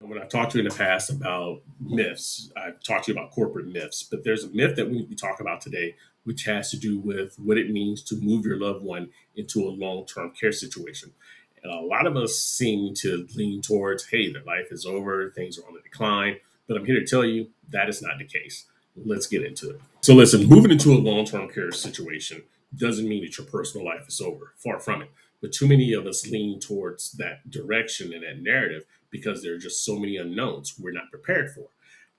When I've talked to you in the past about myths, I've talked to you about corporate myths, but there's a myth that we need to talk about today, which has to do with what it means to move your loved one into a long term care situation. And a lot of us seem to lean towards, hey, their life is over, things are on the decline. But I'm here to tell you that is not the case. Let's get into it. So, listen, moving into a long term care situation doesn't mean that your personal life is over. Far from it. But too many of us lean towards that direction and that narrative because there are just so many unknowns we're not prepared for.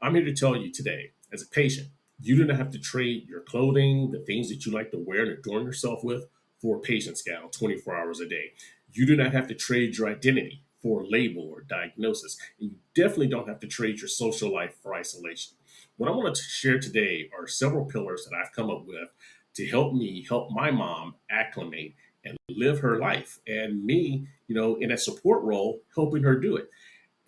I'm here to tell you today, as a patient, you do not have to trade your clothing, the things that you like to wear and adorn yourself with, for a patient's gown 24 hours a day. You do not have to trade your identity for a label or diagnosis. And you definitely don't have to trade your social life for isolation. What I want to share today are several pillars that I've come up with to help me help my mom acclimate and live her life, and me, in a support role, helping her do it.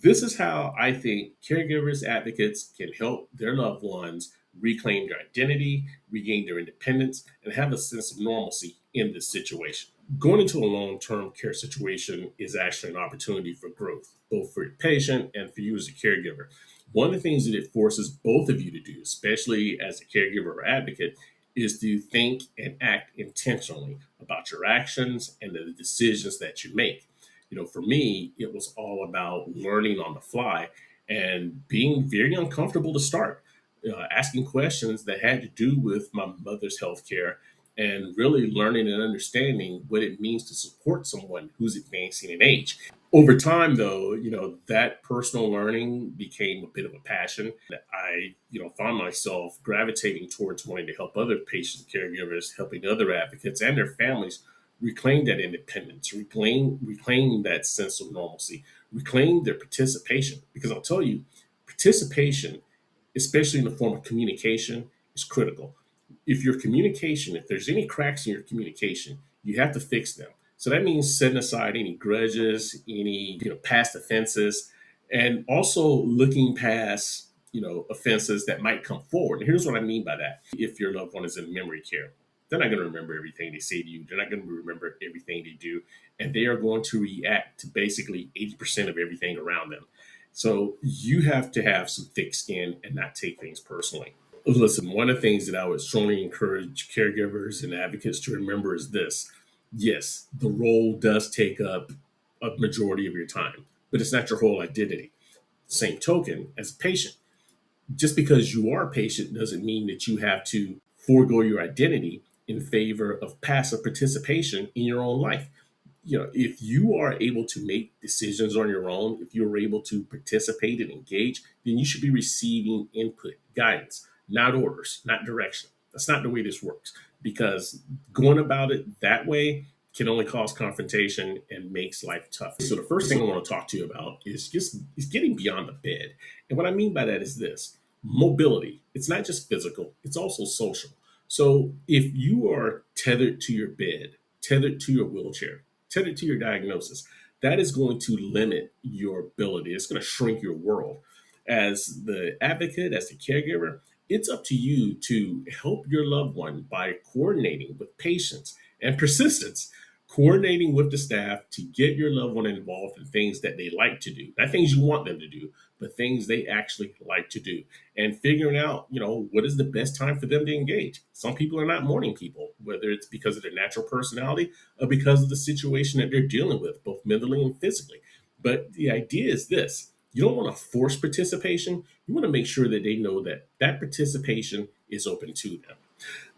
This is how I think caregivers, advocates can help their loved ones reclaim their identity, regain their independence, and have a sense of normalcy in this situation. Going into a long term care situation is actually an opportunity for growth, both for your patient and for you as a caregiver. One of the things that it forces both of you to do, especially as a caregiver or advocate, is to think and act intentionally about your actions and the decisions that you make. For me, it was all about learning on the fly and being very uncomfortable to start, asking questions that had to do with my mother's health care and really learning and understanding what it means to support someone who's advancing in age. Over time, though, that personal learning became a bit of a passion. I, found myself gravitating towards wanting to help other patient caregivers, helping other advocates and their families reclaim that independence, reclaim that sense of normalcy, reclaim their participation. Because I'll tell you, participation, especially in the form of communication, is critical. If there's any cracks in your communication, you have to fix them. So that means setting aside any grudges, any past offenses, and also looking past offenses that might come forward. And here's what I mean by that: if your loved one is in memory care, they're not going to remember everything they say to you. They're not going to remember everything they do, and they are going to react to basically 80% of everything around them. So you have to have some thick skin and not take things personally. Listen, one of the things that I would strongly encourage caregivers and advocates to remember is this: yes, the role does take up a majority of your time, but it's not your whole identity. Same token, as a patient, just because you are a patient doesn't mean that you have to forego your identity in favor of passive participation in your own life. If you are able to make decisions on your own, if you're able to participate and engage, then you should be receiving input, guidance, not orders, not direction. That's not the way this works, because going about it that way can only cause confrontation and makes life tough. So the first thing I want to talk to you about is getting beyond the bed. And what I mean by that is this: mobility. It's not just physical, it's also social. So if you are tethered to your bed, tethered to your wheelchair, tethered to your diagnosis, that is going to limit your ability. It's going to shrink your world. As the advocate, as the caregiver, it's up to you to help your loved one by coordinating with patience and persistence, coordinating with the staff to get your loved one involved in things that they like to do, not things you want them to do, but things they actually like to do, and figuring out, what is the best time for them to engage. Some people are not morning people, whether it's because of their natural personality or because of the situation that they're dealing with, both mentally and physically. But the idea is this: you don't want to force participation. You want to make sure that they know that that participation is open to them.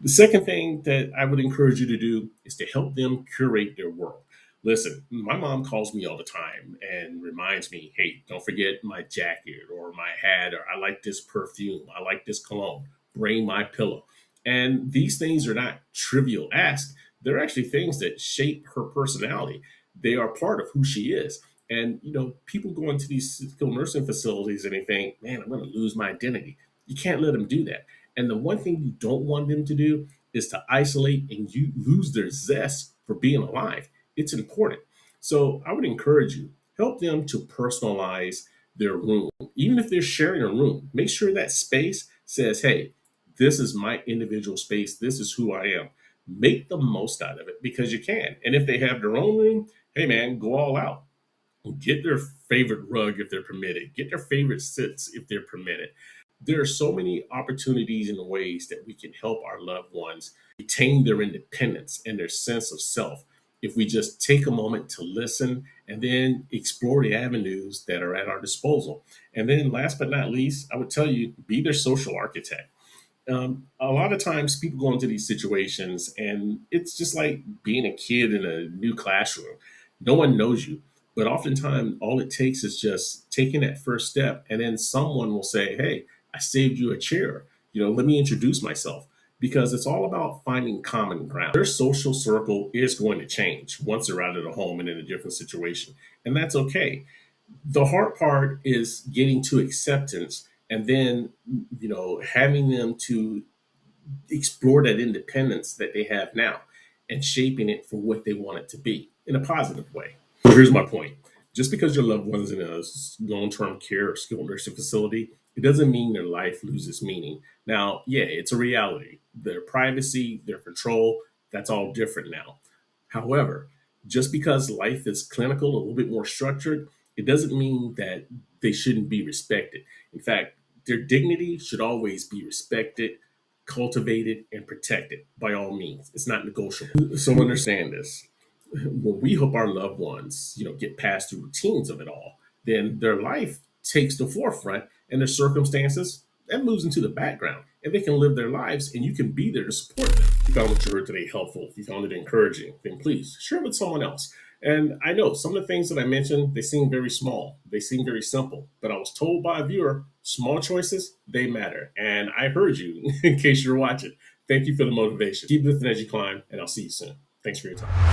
The second thing that I would encourage you to do is to help them curate their world. Listen, my mom calls me all the time and reminds me, hey, don't forget my jacket or my hat, or I like this perfume, I like this cologne, bring my pillow. And these things are not trivial asks. They're actually things that shape her personality. They are part of who she is. And, people go into these skilled nursing facilities and they think, man, I'm going to lose my identity. You can't let them do that. And the one thing you don't want them to do is to isolate and you lose their zest for being alive. It's important. So I would encourage you, help them to personalize their room. Even if they're sharing a room, make sure that space says, hey, this is my individual space. This is who I am. Make the most out of it because you can. And if they have their own room, hey man, go all out. Get their favorite rug if they're permitted, get their favorite sits if they're permitted. There are so many opportunities and ways that we can help our loved ones retain their independence and their sense of self if we just take a moment to listen and then explore the avenues that are at our disposal. And then, last but not least, I would tell you, be their social architect. A lot of times people go into these situations and it's just like being a kid in a new classroom. No one knows you, but oftentimes all it takes is just taking that first step, and then someone will say, "Hey, I saved you a chair. Let me introduce myself." Because it's all about finding common ground. Their social circle is going to change once they're out of the home and in a different situation, and that's okay. The hard part is getting to acceptance, and then having them to explore that independence that they have now and shaping it for what they want it to be in a positive way. So here's my point. Just because your loved one's in a long-term care or skilled nursing facility, it doesn't mean their life loses meaning. Now, yeah, it's a reality. Their privacy, their control, that's all different now. However, just because life is clinical, a little bit more structured, it doesn't mean that they shouldn't be respected. In fact, their dignity should always be respected, cultivated, and protected by all means. It's not negotiable. So understand this. When we help our loved ones, get past the routines of it all, then their life takes the forefront and their circumstances that moves into the background. And they can live their lives and you can be there to support them. If you found what you heard today helpful, if you found it encouraging, then please share it with someone else. And I know some of the things that I mentioned, they seem very small, they seem very simple, but I was told by a viewer, small choices, they matter. And I heard you in case you're watching. Thank you for the motivation. Keep lifting as you climb, and I'll see you soon. Thanks for your time.